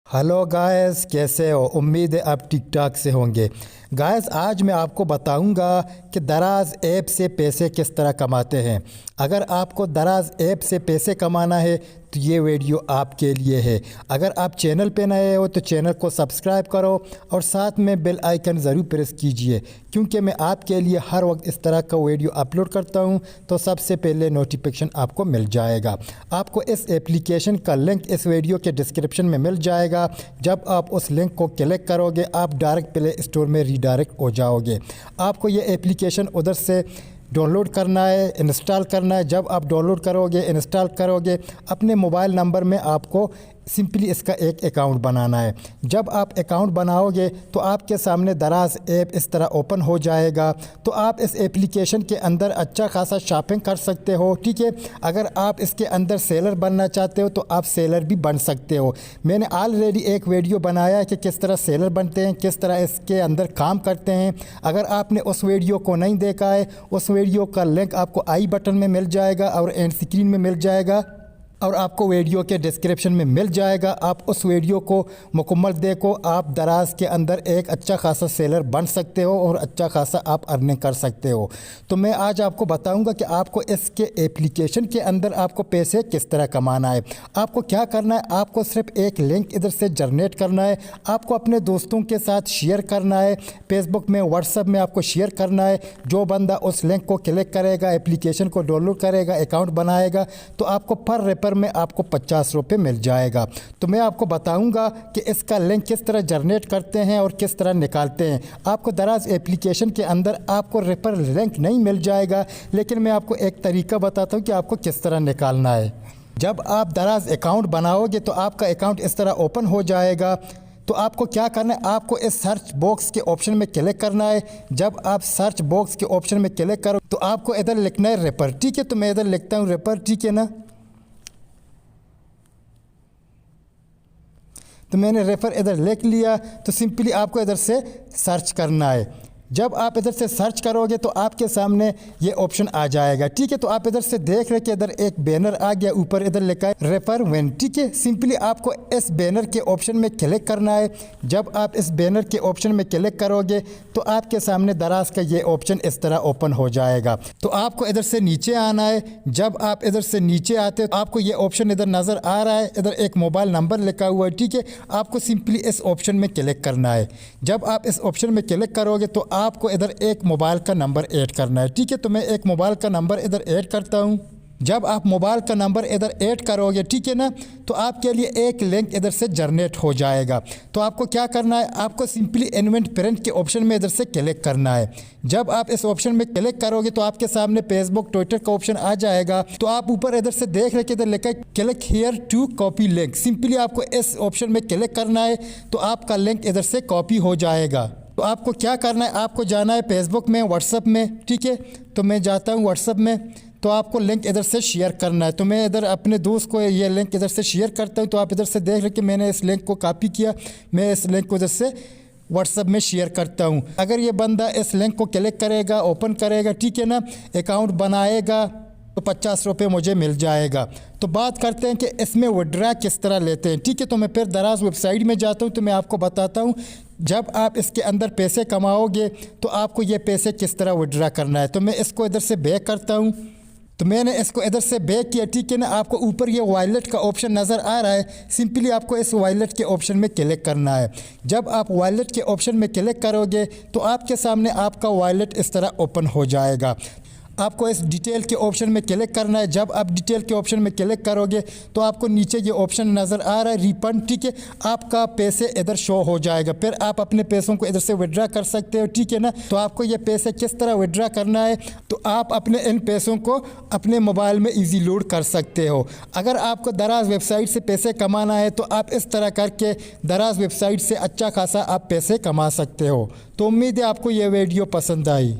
Hello guys, कैसे हो? उम्मीद है आप ठीक ठाक से होंगे। गाइस, आज मैं आपको बताऊंगा कि दराज ऐप से पैसे किस तरह कमाते हैं। अगर आपको दराज ऐप से पैसे कमाना है तो ये वीडियो आपके लिए है। अगर आप चैनल पे नए हो तो चैनल को सब्सक्राइब करो और साथ में बेल आइकन ज़रूर प्रेस कीजिए, क्योंकि मैं आपके लिए हर वक्त इस तरह का वीडियो अपलोड करता हूँ तो सबसे पहले नोटिफिकेशन आपको मिल जाएगा। आपको इस एप्लीकेशन का लिंक इस वीडियो के डिस्क्रिप्शन में मिल जाएगा। जब आप उस लिंक को क्लिक करोगे आप डायरेक्ट प्ले स्टोर में रीडायरेक्ट हो जाओगे। आपको ये एप्लीकेशन उधर से डाउनलोड करना है, इंस्टॉल करना है। जब आप डाउनलोड करोगे, इंस्टॉल करोगे, अपने मोबाइल नंबर में आपको सिंपली इसका एक अकाउंट बनाना है। जब आप अकाउंट बनाओगे तो आपके सामने दराज ऐप इस तरह ओपन हो जाएगा। तो आप इस एप्लीकेशन के अंदर अच्छा खासा शॉपिंग कर सकते हो, ठीक है। अगर आप इसके अंदर सेलर बनना चाहते हो तो आप सेलर भी बन सकते हो। मैंने ऑलरेडी एक वीडियो बनाया है कि किस तरह सेलर बनते हैं, किस तरह इसके अंदर काम करते हैं। अगर आपने उस वीडियो को नहीं देखा है, उस वीडियो का लिंक आपको आई बटन में मिल जाएगा और एंड स्क्रीन में मिल जाएगा और आपको वीडियो के डिस्क्रिप्शन में मिल जाएगा। आप उस वीडियो को मुकम्मल देखो, आप दराज के अंदर एक अच्छा खासा सेलर बन सकते हो और अच्छा खासा आप अर्निंग कर सकते हो। तो मैं आज आपको बताऊंगा कि आपको इसके एप्लीकेशन के अंदर आपको पैसे किस तरह कमाना है। आपको क्या करना है, आपको सिर्फ एक लिंक इधर से जनरेट करना है। आपको अपने दोस्तों के साथ शेयर करना है, फेसबुक में, व्हाट्सएप में आपको शेयर करना है। जो बंदा उस लिंक को क्लिक करेगा, एप्लीकेशन को डाउनलोड करेगा, अकाउंट बनाएगा तो आपको पर रेफर में आपको 50 रुपये मिल जाएगा। तो मैं आपको बताऊंगा कि इसका लिंक किस तरह जनरेट करते हैं और किस तरह निकालते हैं। आपको दराज एप्लीकेशन के अंदर आपको रेफर लिंक नहीं मिल जाएगा, लेकिन मैं आपको एक तरीका बताता हूं कि आपको किस तरह निकालना है। जब आप दराज अकाउंट बनाओगे तो आपका अकाउंट इस तरह ओपन हो जाएगा। तो आपको क्या करना है, आपको इस सर्च बॉक्स के ऑप्शन में क्लिक करना है। जब आप सर्च बॉक्स के ऑप्शन में क्लिक करो तो आपको इधर लिखना है रेफर, ठीक है। तो मैं इधर लिखता हूँ रेफर, ठीक है ना। तो मैंने रेफ़र इधर लिख लिया। तो सिंपली आपको इधर से सर्च करना है। जब आप इधर से सर्च करोगे तो आपके सामने ये ऑप्शन आ जाएगा, ठीक है। तो आप इधर से देख रहे कि इधर एक बैनर आ गया, ऊपर इधर लिखा है रेफर व्हेन, ठीक है। सिंपली आपको इस बैनर के ऑप्शन में क्लिक करना है। जब आप इस बैनर के ऑप्शन में क्लिक करोगे तो आपके सामने दराज का ये ऑप्शन इस तरह ओपन हो जाएगा। तो आपको इधर से नीचे आना है। जब आप इधर से नीचे आते हो तो आपको ये ऑप्शन इधर नज़र आ रहा है, इधर एक मोबाइल नंबर लिखा हुआ है, ठीक है। आपको सिंपली इस ऑप्शन में क्लिक करना है। जब आप इस ऑप्शन में क्लिक करोगे तो आपको इधर एक मोबाइल का नंबर ऐड करना है, ठीक है। तो मैं एक मोबाइल का नंबर इधर ऐड करता हूं। जब आप मोबाइल का नंबर इधर ऐड करोगे, ठीक है ना, तो आपके लिए एक लिंक इधर से जनरेट हो जाएगा। तो आपको क्या करना है, आपको सिंपली इन्वेंट प्रिंट के ऑप्शन में इधर से क्लिक करना है। जब आप इस ऑप्शन में क्लिक करोगे तो आपके सामने फेसबुक, ट्विटर का ऑप्शन आ जाएगा। तो आप ऊपर इधर से देख रहे कि इधर लिखा है click here to copy link. Simply आपको इस ऑप्शन में क्लिक करना है तो आपका लिंक इधर से कॉपी हो जाएगा। तो आपको क्या करना है, आपको जाना है फेसबुक में, व्हाट्सएप में, ठीक है। तो मैं जाता हूँ व्हाट्सएप में। तो आपको लिंक इधर से शेयर करना है। तो मैं इधर अपने दोस्त को ये लिंक इधर से शेयर करता हूँ। तो आप इधर से देख रहे कि मैंने इस लिंक को कॉपी किया, मैं इस लिंक को इधर से व्हाट्सएप में शेयर करता हूँ। अगर ये बंदा इस लिंक को क्लिक करेगा, ओपन करेगा, ठीक है ना, अकाउंट बनाएगा तो 50 रुपये मुझे मिल जाएगा। तो बात करते हैं कि इसमें विड्रा किस तरह लेते हैं, ठीक है। तो मैं फिर दराज वेबसाइट में जाता हूँ। तो मैं आपको बताता हूँ जब आप इसके अंदर पैसे कमाओगे तो आपको ये पैसे किस तरह विड्रा करना है। तो मैं इसको इधर से बैक करता हूँ। तो मैंने इसको इधर से बैक किया, ठीक है ना। आपको ऊपर ये वॉलेट का ऑप्शन नज़र आ रहा है, सिंपली आपको इस वॉलेट के ऑप्शन में क्लिक करना है। जब आप वॉलेट के ऑप्शन में क्लिक करोगे तो आपके सामने आपका वॉलेट इस तरह ओपन हो जाएगा। आपको इस डिटेल के ऑप्शन में क्लिक करना है। जब आप डिटेल के ऑप्शन में क्लिक करोगे तो आपको नीचे ये ऑप्शन नज़र आ रहा है रिफंड, ठीक है। आपका पैसे इधर शो हो जाएगा, फिर आप अपने पैसों को इधर से विड्रा कर सकते हो, ठीक है ना। तो आपको ये पैसे किस तरह विड्रा करना है, तो आप अपने इन पैसों को अपने मोबाइल में ईजी लोड कर सकते हो। अगर आपको दराज वेबसाइट से पैसे कमाना है तो आप इस तरह करके दराज वेबसाइट से अच्छा खासा आप पैसे कमा सकते हो। तो उम्मीद है आपको ये वीडियो पसंद आई।